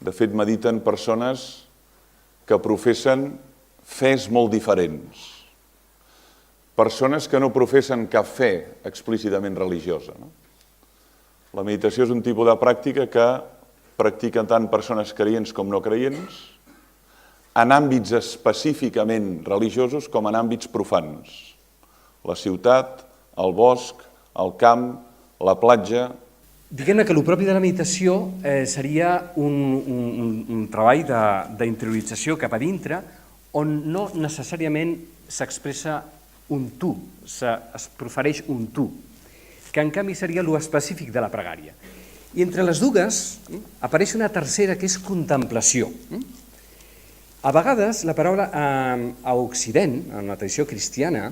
De fet, mediten persones que professen fes molt diferents. Persones que no professen cap fe explícitament religiosa. La meditació és un tipus de pràctica que practiquen tant persones creients com no creients, en àmbits específicament religiosos com en àmbits profans. La ciutat, el bosc, el camp, la platja. Diguem-ne que el propi de la meditació seria un treball d'interiorització cap a dintre on no necessàriament s'expressa un tu, es profereix un tu, que en canvi seria l'específic de la pregària. I entre les dues apareix una tercera que és contemplació. A vegades la paraula a Occident, en la tradició cristiana,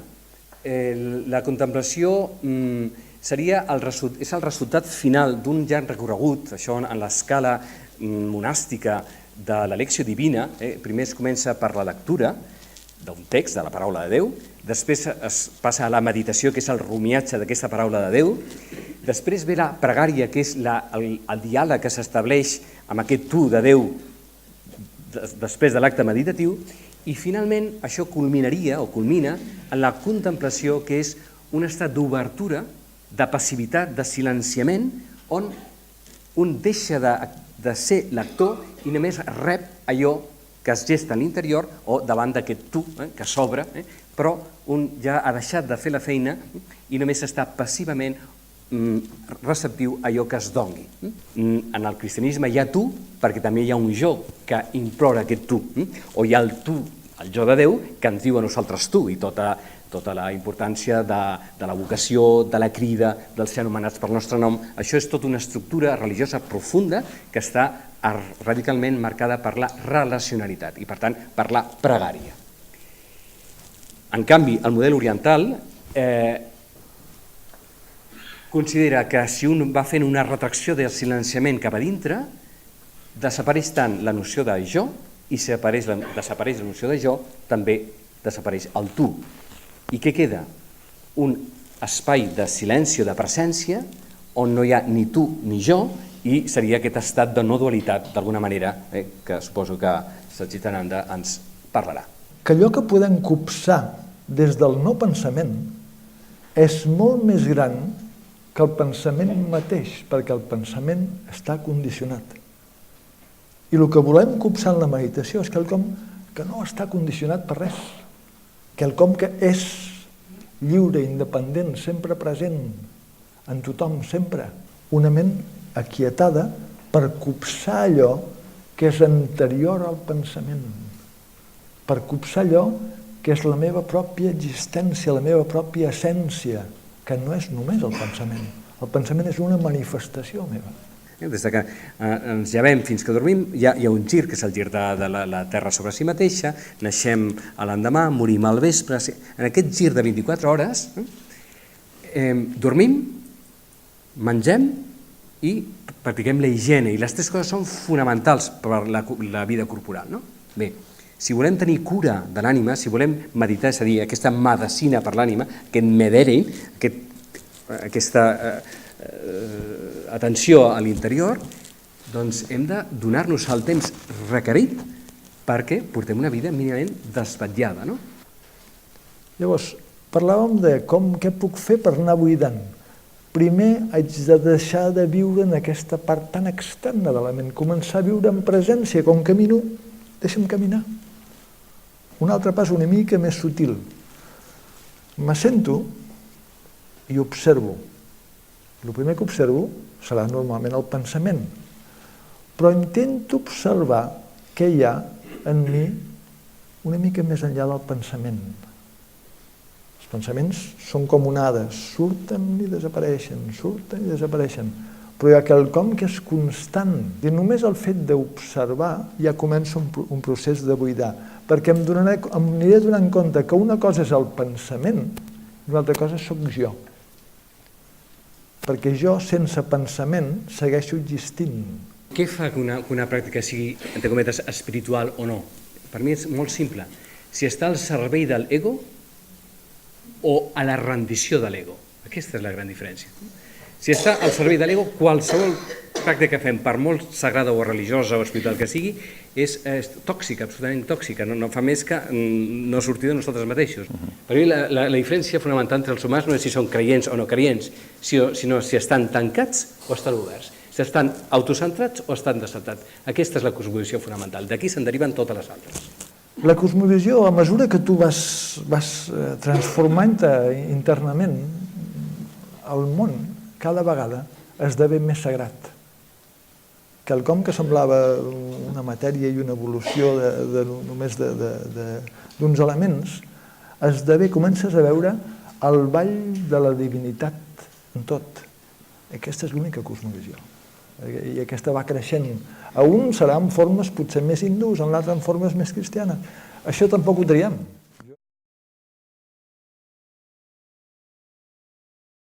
la contemplació és el resultat final d'un llarg recorregut, això en l'escala monàstica de l'elecció divina. Primer es comença per la lectura d'un text, de la paraula de Déu, després es passa a la meditació, que és el rumiatge d'aquesta paraula de Déu, després ve la pregària, que és el diàleg que s'estableix amb aquest tu de Déu després de l'acte meditatiu, i finalment això culmina en la contemplació, que és un estat d'obertura, de passivitat, de silenciament, on un deixa de ser lector i només rep allò que es gesta a l'interior o davant d'aquest tu que s'obre, però un ja ha deixat de fer la feina i només està passivament receptiu a allò que es doni. En el cristianisme hi ha tu perquè també hi ha un jo que implora aquest tu, o hi ha el tu, el jo de Déu, que ens diu a nosaltres tu, i tota la importància de la vocació, de la crida, dels ser anomenats pel nostre nom. Això és tota una estructura religiosa profunda que està radicalment marcada per la relacionalitat i, per tant, per la pregària. En canvi, el model oriental considera que si un va fent una retracció del silenciament cap a dintre, desapareix tant la noció de jo, i si desapareix la noció de jo, també desapareix el tu. I què queda? Un espai de silenci o de presència on no hi ha ni tu ni jo, i seria aquest estat de no dualitat, d'alguna manera, que suposo que Satchitananda ens parlarà. Que allò que podem copsar des del no pensament és molt més gran que el pensament mateix, perquè el pensament està condicionat. I el que volem copsar en la meditació és quelcom que no està condicionat per res, quelcom que és lliure, independent, sempre present, en tothom, sempre. Una ment aquietada per copsar allò que és anterior al pensament, per copsar allò que és la meva pròpia existència, la meva pròpia essència, que no és només el pensament. El pensament és una manifestació meva. Des que ens llevem fins que dormim hi ha un gir, que és el gir de la Terra sobre si mateixa, naixem a l'endemà, morim al vespre. En aquest gir de 24 hores dormim, mengem i practiquem la higiene, i les tres coses són fonamentals per la vida corporal. Bé, si volem tenir cura de l'ànima, si volem meditar, és a dir, aquesta medicina per l'ànima, aquest medering, aquesta atenció a l'interior, doncs hem de donar-nos el temps requerit perquè portem una vida mínimament desvetllada. Llavors, parlàvem de què puc fer per anar buidant. Primer haig de deixar de viure en aquesta part tan externa de la ment, començar a viure en presència. Quan camino, deixa'm caminar. Un altre pas una mica més sutil. M'assento i observo. El primer que observo serà normalment el pensament, però intento observar què hi ha en mi una mica més enllà del pensament. Els pensaments són com onades, surten i desapareixen, però hi ha quelcom que és constant. I només el fet d'observar ja comença un procés de buidar, perquè em aniré donant compte que una cosa és el pensament i una altra cosa sóc jo. Perquè jo, sense pensament, segueixo existint. Què fa que una pràctica sigui, entre cometes, espiritual o no? Per mi és molt simple. Si està al servei de l'ego o a la rendició de l'ego. Aquesta és la gran diferència. Si està al servei de l'ego, qualsevol pràctica que fem, per molt sagrada o religiosa o espiritual que sigui, és tòxica, absolutament tòxica, no fa més que no sortir de nosaltres mateixos. Per mi la diferència fonamental entre els humans no és si són creients o no creients, sinó si estan tancats o estan oberts, si estan autocentrats o estan descentrats. Aquesta és la cosmovisió fonamental, d'aquí se'n deriven totes les altres. La cosmovisió, a mesura que tu vas transformant-te internament, el món cada vegada esdevé més sagrat. Quelcom que semblava una matèria i una evolució només d'uns elements, comences a veure el ball de la divinitat en tot. Aquesta és l'única cosmovisió. I aquesta va creixent. A un serà en formes potser més hindús, en l'altre en formes més cristianes. Això tampoc ho triem.